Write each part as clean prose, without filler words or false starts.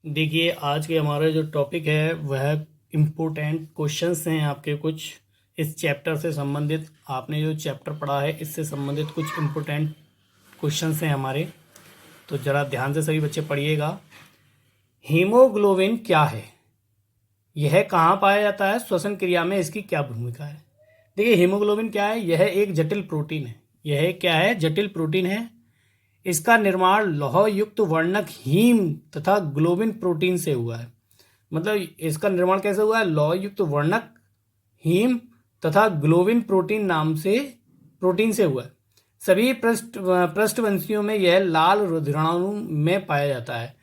देखिए, आज के हमारा जो टॉपिक है वह इम्पोर्टेंट क्वेश्चंस हैं आपके कुछ इस चैप्टर से संबंधित। आपने जो चैप्टर पढ़ा है इससे संबंधित कुछ इम्पोर्टेंट क्वेश्चंस हैं हमारे, तो ज़रा ध्यान से सभी बच्चे पढ़िएगा। हीमोग्लोबिन क्या है, यह कहाँ पाया जाता है, श्वसन क्रिया में इसकी क्या भूमिका है। देखिए, हीमोग्लोबिन क्या है, यह एक जटिल प्रोटीन है। यह क्या है, जटिल प्रोटीन है। इसका निर्माण लौह युक्त वर्णक हीम तथा ग्लोबिन प्रोटीन से हुआ है। मतलब इसका निर्माण कैसे हुआ है, लौह युक्त वर्णक हीम तथा ग्लोबिन प्रोटीन से हुआ है। सभी पृष्ठवंशियों में यह लाल रुधिराणु में पाया जाता है।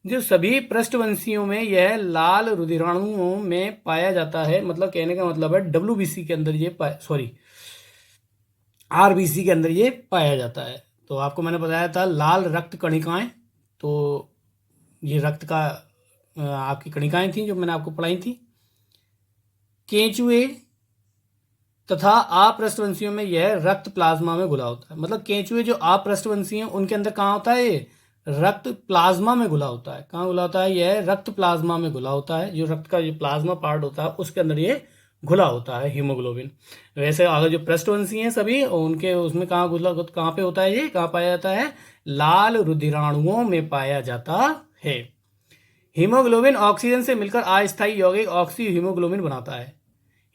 जो सभी पृष्ठवंशियों में यह लाल रुधिराणुओं में पाया जाता है, मतलब कहने का मतलब है डब्ल्यूबीसी के अंदर ये आरबीसी के अंदर ये पाया जाता है। तो आपको मैंने बताया था लाल रक्त कणिकाएं, तो ये रक्त का आपकी कणिकाएं थी जो मैंने आपको पढ़ाई थी। केंचुए तथा अपृष्ठवंशियों में यह रक्त प्लाज्मा में घुला होता है। मतलब केंचुए जो अपृष्ठवंशी हैं उनके अंदर कहाँ होता है, ये रक्त प्लाज्मा में घुला होता है। कहाँ घुला होता है, यह रक्त प्लाज्मा में घुला होता है। जो रक्त का जो प्लाज्मा पार्ट होता है उसके अंदर ये घुला होता है हीमोग्लोबिन। वैसे अगर जो पृष्ठवंशी हैं सभी उनके उसमें कहाँ पे होता है, ये कहाँ पाया जाता है, लाल रुधिराणुओं में पाया जाता है। हीमोग्लोबिन ऑक्सीजन से मिलकर अस्थायी यौगिक ऑक्सी हीमोग्लोबिन बनाता है।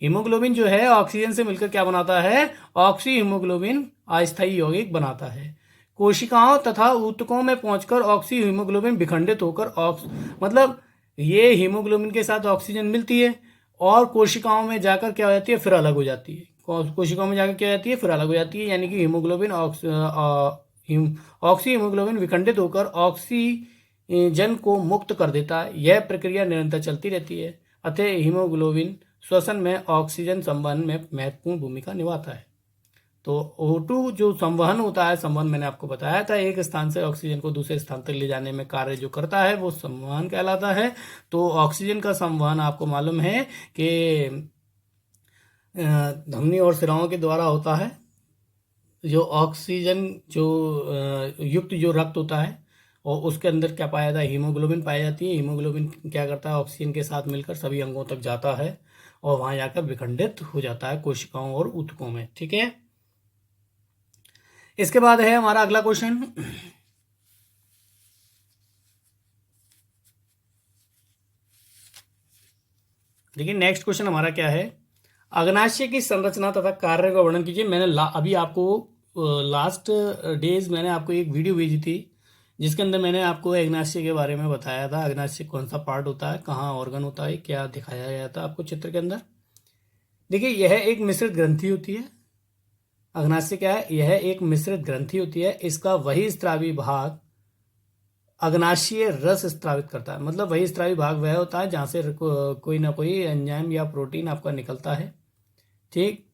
हीमोग्लोबिन जो है ऑक्सीजन से मिलकर क्या बनाता है, ऑक्सी हीमोग्लोबिन अस्थायी यौगिक बनाता है। कोशिकाओं तथा ऊतकों में पहुंचकर ऑक्सी हीमोग्लोबिन विखंडित होकर मतलब ये हीमोग्लोबिन के साथ ऑक्सीजन मिलती है और कोशिकाओं में जाकर क्या हो जाती है, फिर अलग हो जाती है। कोशिकाओं में जाकर क्या हो जाती है, फिर अलग हो जाती है। यानी कि हीमोग्लोबिन ऑक्सी हीमोग्लोबिन विखंडित होकर ऑक्सीजन को मुक्त कर देता है। यह प्रक्रिया निरंतर चलती रहती है। अतः हीमोग्लोबिन श्वसन में ऑक्सीजन संवहन में महत्वपूर्ण भूमिका निभाता है। तो O2 जो संवहन होता है, संवहन मैंने आपको बताया था, एक स्थान से ऑक्सीजन को दूसरे स्थान तक ले जाने में कार्य जो करता है वो संवहन कहलाता है। तो ऑक्सीजन का संवहन आपको मालूम है कि धमनी और शिराओं के द्वारा होता है। जो ऑक्सीजन जो युक्त जो रक्त होता है और उसके अंदर क्या पाया जाता है, हीमोग्लोबिन पाई जाती है। हीमोग्लोबिन क्या करता है, ऑक्सीजन के साथ मिलकर सभी अंगों तक जाता है और वहां जाकर विखंडित हो जाता है कोशिकाओं और ऊतकों में। ठीक है, इसके बाद है हमारा अगला क्वेश्चन। देखिए, नेक्स्ट क्वेश्चन हमारा क्या है, अग्नाशय की संरचना तथा कार्य का वर्णन कीजिए। मैंने अभी आपको लास्ट डेज मैंने आपको एक वीडियो भेजी थी जिसके अंदर मैंने आपको अग्नाशय के बारे में बताया था। अग्नाशय कौन सा पार्ट होता है, कहाँ ऑर्गन होता है, क्या दिखाया गया था आपको चित्र के अंदर। देखिए, यह एक मिश्रित ग्रंथि होती है। अग्नाशय क्या है, यह एक मिश्रित ग्रंथि होती है। इसका वही स्त्रावी भाग अग्नाशयीय रस स्त्रावित करता है। मतलब वही स्त्रावी भाग वह होता है जहां से कोई ना कोई एंजाइम या प्रोटीन आपका निकलता है। ठीक,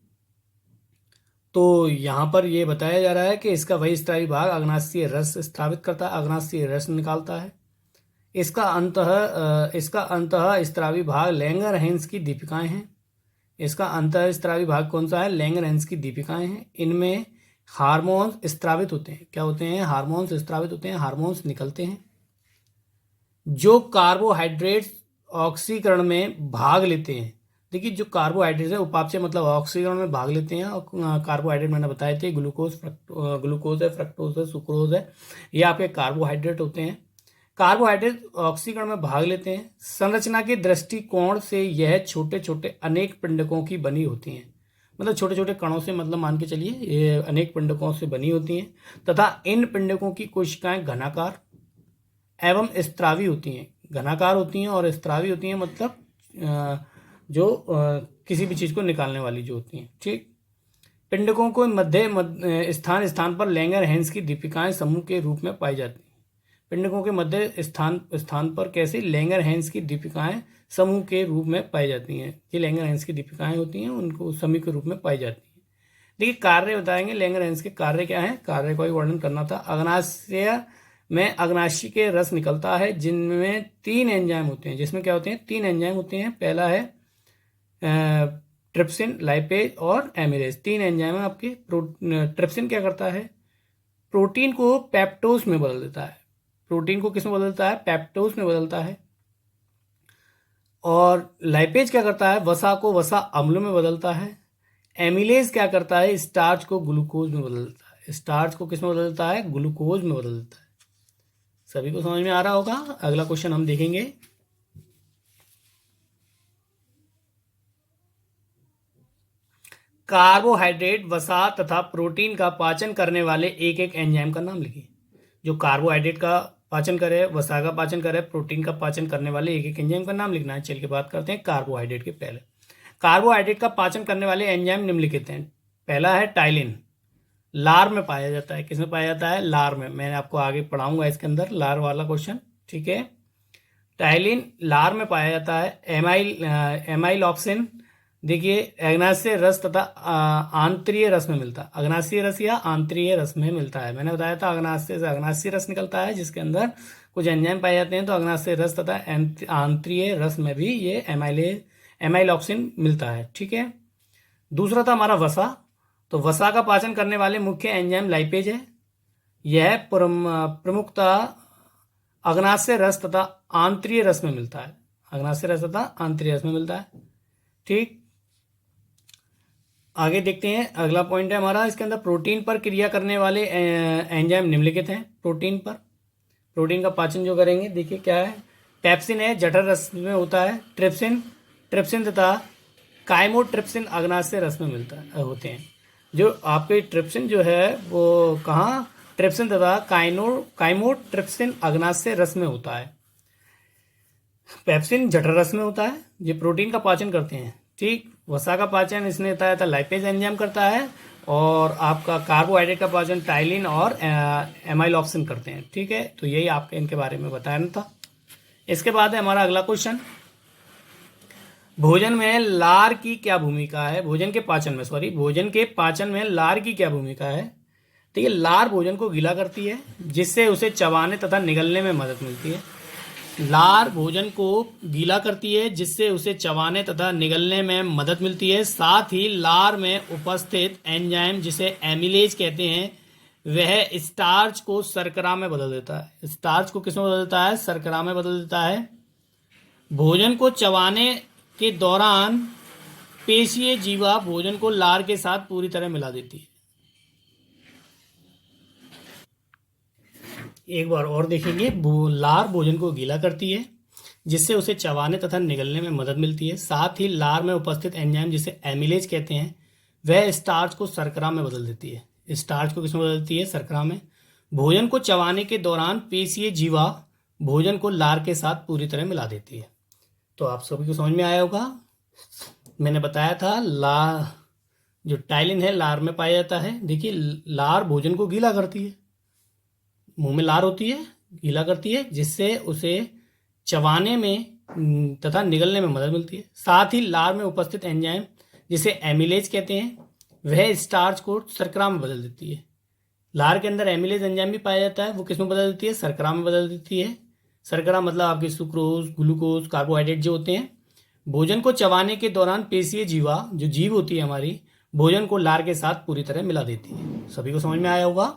तो यहाँ पर यह बताया जा रहा है कि इसका वही स्त्रावी भाग अग्नाशयीय रस स्त्रावित करता है, अग्नाशयीय रस निकालता है। इसका अंतः स्त्रावी भाग लैंगरहैंस की दीपिकाएं हैं। इसका अंतः स्त्रावी भाग कौन सा है, लैंगरहैंस की दीपिकाएं हैं। इनमें हार्मोन्स स्त्रावित होते हैं। क्या होते हैं, हार्मोन्स स्त्रावित होते हैं, हार्मोन्स निकलते हैं जो कार्बोहाइड्रेट्स ऑक्सीकरण में भाग लेते हैं। देखिए, जो कार्बोहाइड्रेट है उपापचय मतलब ऑक्सीकरण में भाग लेते हैं। और कार्बोहाइड्रेट मैंने बताए थे, ग्लूकोज है, फ्रक्टोज है, सुक्रोज है, ये आपके कार्बोहाइड्रेट होते हैं। कार्बोहाइड्रेट ऑक्सीकरण में भाग लेते हैं। संरचना के दृष्टिकोण से यह छोटे छोटे अनेक पिंडकों की बनी होती हैं। मतलब छोटे छोटे कणों से, मतलब मान के चलिए ये अनेक पिंडकों से बनी होती हैं तथा इन पिंडकों की कोशिकाएं घनाकार एवं स्त्रावी होती हैं। घनाकार होती हैं और स्त्रावी होती हैं, मतलब जो किसी भी चीज को निकालने वाली जो होती हैं। ठीक, पिंडकों को मध्य स्थान स्थान पर लैंगरहैंस की दीपिकाएं समूह के रूप में पाई जाती हैं। पिंडकों के मध्य स्थान स्थान पर कैसे लैंगरहैंस की दीपिकाएं समूह के रूप में पाई जाती हैं। ये लैंगरहैंस की दीपिकाएं होती हैं, उनको समूह के रूप में पाई जाती हैं। देखिए, कार्य बताएंगे लैंगरहैंस के कार्य क्या है, कार्य का भी वर्णन करना था। अग्नाशय में अग्नाशय के रस निकलता है जिनमें 3 एंजाइम होते हैं। जिसमें क्या होते हैं, 3 एंजाइम होते हैं। पहला है ट्रिप्सिन, लाइपेज और एमिलेज। 3 एंजाइम है आपके। ट्रिप्सिन क्या करता है, प्रोटीन को पेप्टोज में बदल देता है। प्रोटीन को किस में बदलता है, पेप्टोज में बदलता है। और लाइपेज क्या करता है, वसा को वसा अम्ल में बदलता है। एमिलेज क्या करता है, स्टार्च को ग्लूकोज में बदलता है। स्टार्च को किस में बदलता है, ग्लूकोज में बदलता है। सभी को समझ में आ रहा होगा। अगला क्वेश्चन हम देखेंगे। कार्बोहाइड्रेट, वसा तथा प्रोटीन का पाचन करने वाले एक एक एंजाइम का नाम लिखिए। जो कार्बोहाइड्रेट का पाचन करे, वसा का पाचन करे, प्रोटीन का पाचन करने वाले एक एक एंजाइम का नाम लिखना है। चल के बात करते हैं कार्बोहाइड्रेट के पहले। कार्बोहाइड्रेट का पाचन करने वाले एंजाइम निम्नलिखित हैं। पहला है टाइलिन, लार में पाया जाता है। किसमें पाया जाता है, लार में। मैंने आपको आगे पढ़ाऊंगा इसके अंदर लार वाला क्वेश्चन, ठीक है। टाइलिन लार में पाया जाता है। एमाइल ऑप्सिन देखिए अग्नाशय रस तथा आंतरीय रस में मिलता है। अग्नाशय रस या आंतरीय रस में मिलता है। मैंने बताया था अग्नाशय से अग्नाशय रस निकलता है जिसके अंदर कुछ एंजाइम पाए जाते हैं, तो अग्नाशय रस तथा आंतरीय रस में भी ये एमाइल ऑप्सिन मिलता है, ठीक है। दूसरा था हमारा वसा। तो वसा का पाचन करने वाले मुख्य एंजाइम लाइपेज है। यह प्रमुखता अग्नाशय रस तथा आंतरीय रस में मिलता है। अग्नाशय रस तथा आंतरीय रस में मिलता है, ठीक। आगे देखते हैं, अगला पॉइंट है हमारा इसके अंदर प्रोटीन पर क्रिया करने वाले एंजाइम निम्नलिखित हैं। प्रोटीन पर, प्रोटीन का पाचन जो करेंगे, देखिए क्या है। पेप्सिन है, जठर रस में होता है। ट्रिप्सिन तथा काइमोट्रिप्सिन अग्नाशय रस में होते हैं। जो आपके ट्रिप्सिन जो है वो कहाँ, ट्रिप्सिन तथा काइमोट्रिप्सिन अग्नाशय रस में होता है। पेप्सिन जठर रस में होता है। ये प्रोटीन का पाचन करते हैं, ठीक। वसा का पाचन इसने बताया था लाइपेज एंजाइम करता है, और आपका कार्बोहाइड्रेट का पाचन टाइलिन और एमाइल ऑप्सिन करते हैं, ठीक है। तो यही आपके इनके बारे में बताना था। इसके बाद है हमारा अगला क्वेश्चन, भोजन में लार की क्या भूमिका है। भोजन के पाचन में लार की क्या भूमिका है। ठीक है, लार भोजन को गीला करती है जिससे उसे चबाने तथा निगलने में मदद मिलती है। लार भोजन को गीला करती है जिससे उसे चबाने तथा निगलने में मदद मिलती है। साथ ही लार में उपस्थित एंजाइम जिसे एमिलेज कहते हैं, वह स्टार्च को शर्करा में बदल देता है। स्टार्च को किस में बदल देता है, शर्करा में बदल देता है। भोजन को चबाने के दौरान पेशीय जीवा भोजन को लार के साथ पूरी तरह मिला देती है। एक बार और देखेंगे, लार भोजन को गीला करती है जिससे उसे चबाने तथा निगलने में मदद मिलती है। साथ ही लार में उपस्थित एंजाइम जिसे एमिलेज कहते हैं, वह स्टार्च को शर्करा में बदल देती है। स्टार्च को किसमें बदलती है, शर्करा में। भोजन को चबाने के दौरान पेशीय जीवा भोजन को लार के साथ पूरी तरह मिला देती है। तो आप सभी को समझ में आया होगा। मैंने बताया था जो टाइलिन है लार में पाया जाता है। देखिए लार भोजन को गीला करती है, मुंह में लार होती है, गीला करती है जिससे उसे चबाने में तथा निगलने में मदद मिलती है। साथ ही लार में उपस्थित एंजाइम जिसे एमिलेज कहते हैं, वह स्टार्च को शर्करा में बदल देती है। लार के अंदर एमिलेज एंजाइम भी पाया जाता है, वो किस में बदल देती है, शर्करा में बदल देती है। शर्करा मतलब आपके सुक्रोज, ग्लूकोज, कार्बोहाइड्रेट जो होते हैं। भोजन को चबाने के दौरान पेशीय जीवा, जो जीव होती है हमारी, भोजन को लार के साथ पूरी तरह मिला देती है। सभी को समझ में आया होगा।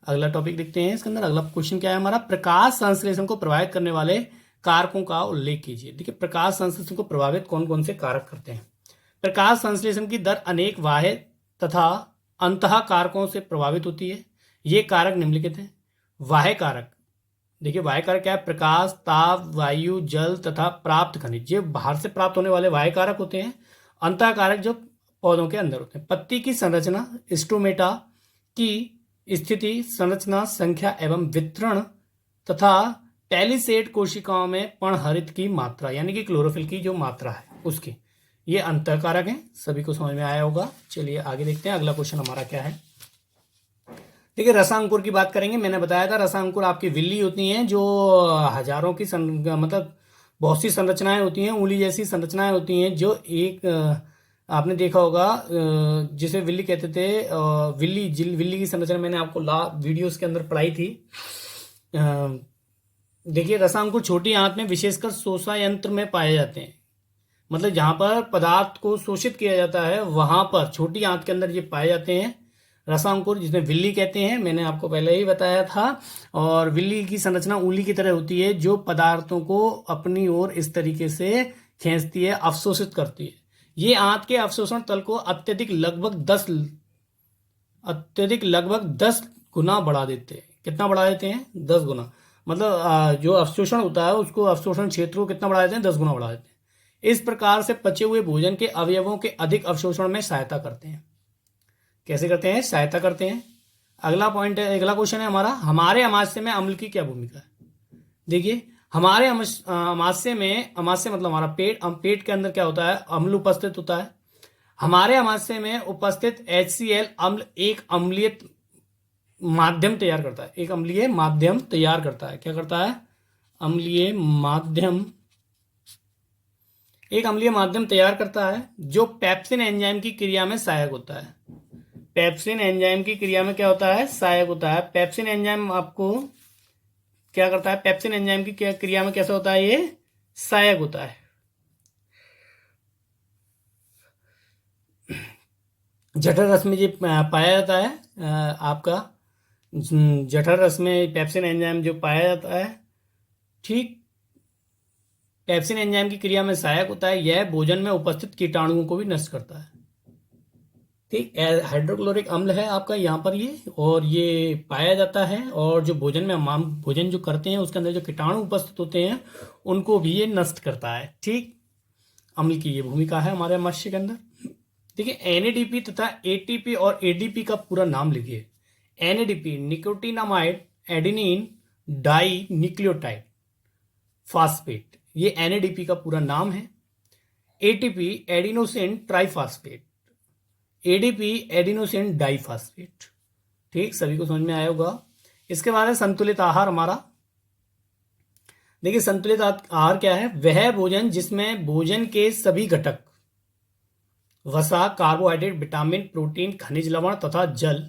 अगला टॉपिक देखते हैं। इसके अंदर अगला क्वेश्चन क्या है हमारा, प्रकाश संश्लेषण को प्रभावित करने वाले कारकों का उल्लेख कीजिए। देखिए प्रकाश संश्लेषण को प्रभावित कौन कौन से कारक करते हैं। प्रकाश संश्लेषण की दर अनेक बाह्य तथा अंतः कारकों से प्रभावित होती है। ये कारक निम्नलिखित हैं। बाह्य कारक, देखिए बाह्य कारक क्या है, प्रकाश, ताप, वायु, जल तथा प्राप्त खनिज, ये बाहर से प्राप्त होने वाले बाह्य कारक होते हैं। अंतः कारक जो पौधों के अंदर होते हैं। पत्ती की संरचना, स्टोमेटा की स्थिति, संरचना, संख्या एवं वितरण तथा टेलिसेट कोशिकाओं में पर्णहरित की मात्रा यानी कि क्लोरोफिल की जो मात्रा है उसकी, ये अंतः कारक हैं। सभी को समझ में आया होगा। चलिए आगे देखते हैं अगला क्वेश्चन हमारा क्या है। देखिए रसांकुर की बात करेंगे। मैंने बताया था रसांकुर आपकी विल्ली होती हैं जो हजारों की मतलब बहुत सी संरचनाएं होती हैं, उंगली जैसी संरचनाएं होती हैं, जो एक आपने देखा होगा जिसे विल्ली कहते थे। विल्ली की संरचना मैंने आपको वीडियोस के अंदर पढ़ाई थी। देखिए रसांकुर छोटी आंत में विशेषकर शोषा यंत्र में पाए जाते हैं। मतलब जहां पर पदार्थ को शोषित किया जाता है वहां पर छोटी आंत के अंदर ये पाए जाते हैं। रसांकुर जिसमें विल्ली कहते हैं, मैंने आपको पहले ही बताया था। और विल्ली की संरचना उंगली की तरह होती है जो पदार्थों को अपनी ओर इस तरीके से खींचती है, अवशोषित करती है। ये आंत के अवशोषण तल को अत्यधिक लगभग 10 गुना बढ़ा देते हैं। कितना बढ़ा देते हैं? 10 गुना। मतलब जो अवशोषण होता है उसको, अवशोषण क्षेत्र को कितना बढ़ा देते हैं? 10 गुना बढ़ा देते हैं। इस प्रकार से पचे हुए भोजन के अवयवों के अधिक अवशोषण में सहायता करते हैं। कैसे करते हैं? सहायता करते हैं। अगला पॉइंट है, अगला क्वेश्चन है हमारा, हमारे अमाशय में अम्ल की क्या भूमिका है? देखिए, हमारे अमाशय मतलब हमारा पेट के अंदर क्या होता है? अम्ल उपस्थित होता है। हमारे अमाशय में उपस्थित HCl अम्ल एक अम्लीय माध्यम तैयार करता है। क्या करता है? एक अम्लीय माध्यम तैयार करता है जो पेप्सिन एंजाइम की क्रिया में सहायक होता है। पेप्सिन एंजाइम की क्रिया में क्या होता है? सहायक होता है। पेप्सिन एंजाइम आपको क्या करता है? पेप्सिन एंजाइम की क्रिया में कैसा होता है? ये सहायक होता है। जठर रस में ये पाया जाता है। आपका जठर रस में पेप्सिन एंजाइम जो पाया जाता है, ठीक, पेप्सिन एंजाइम की क्रिया में सहायक होता है। यह भोजन में उपस्थित कीटाणुओं को भी नष्ट करता है। ठीक, हाइड्रोक्लोरिक अम्ल है आपका यहाँ पर ये, और ये पाया जाता है। और जो भोजन में हम भोजन जो करते हैं उसके अंदर जो कीटाणु उपस्थित होते हैं उनको भी ये नष्ट करता है। ठीक, अम्ल की ये भूमिका है हमारे मत्स्य के अंदर। देखिए, NADP तथा ATP और ADP का पूरा नाम लिखिए। NADP nicotinamide adenine di nucleotide phosphate, ये NADP का पूरा नाम है। ATP adenosine triphosphate, ADP adenosine diphosphate. ठीक, सभी को समझ में आया होगा। इसके बाद है संतुलित आहार हमारा। देखिए, संतुलित आहार क्या है? वह भोजन जिसमें भोजन के सभी घटक, वसा, कार्बोहाइड्रेट, विटामिन, प्रोटीन, खनिज लवण तथा जल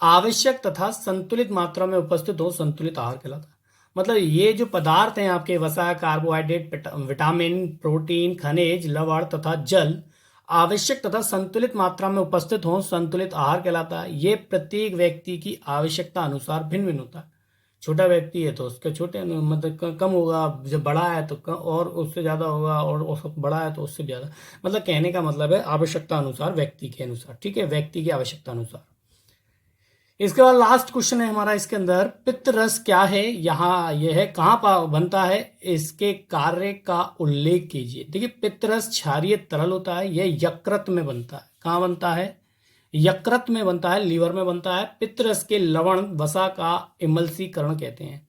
आवश्यक तथा संतुलित मात्रा में उपस्थित हो, संतुलित आहार कहलाता है। मतलब ये जो पदार्थ हैं आपके, वसा, कार्बोहाइड्रेट, विटामिन, प्रोटीन, खनिज लवण तथा जल आवश्यक तथा संतुलित मात्रा में उपस्थित हो, संतुलित आहार कहलाता है। ये प्रत्येक व्यक्ति की आवश्यकता अनुसार भिन्न भिन्न होता है। छोटा व्यक्ति है तो उसके छोटे मतलब कम होगा, जब बड़ा है तो कम और उससे ज़्यादा होगा, और उसको बड़ा है तो उससे ज़्यादा। मतलब कहने का मतलब है आवश्यकता अनुसार, व्यक्ति के अनुसार। ठीक है, व्यक्ति की आवश्यकता अनुसार। इसके बाद लास्ट क्वेश्चन है हमारा इसके अंदर, पित्त रस क्या है? यहाँ यह है, कहाँ बनता है? इसके कार्य का उल्लेख कीजिए। देखिए, पित्त रस क्षारीय तरल होता है। यह यकृत में बनता है। कहाँ बनता है? यकृत में बनता है, लीवर में बनता है। पित्त रस के लवण वसा का इमल्सीकरण कहते हैं।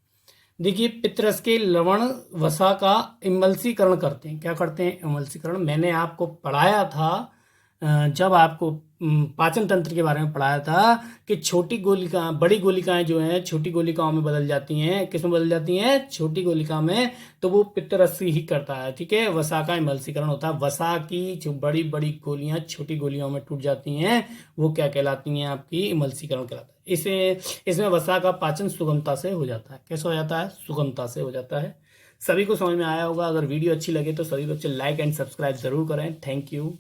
देखिए, पित्त रस के लवण वसा का इमल्सीकरण करते हैं। क्या करते हैं? इमल्सीकरण। मैंने आपको पढ़ाया था जब आपको पाचन तंत्र के बारे में पढ़ाया था कि छोटी गोलिका, बड़ी गोलिकाएं जो हैं छोटी गोलिकाओं में बदल जाती हैं। किस में बदल जाती हैं? छोटी गोलिका में। तो वो पित्त रस ही करता है। ठीक है, वसा का इमल्सीकरण होता है। वसा की जो बड़ी बड़ी गोलियां छोटी गोलियों में टूट जाती हैं, वो क्या कहलाती हैं? आपकी इमल्सीकरण कहलाता है। इसमें वसा का पाचन सुगमता से हो जाता है। कैसे हो जाता है? सुगमता से हो जाता है। सभी को समझ में आया होगा। अगर वीडियो अच्छी लगे तो सभी बच्चे लाइक एंड सब्सक्राइब जरूर करें। Thank you.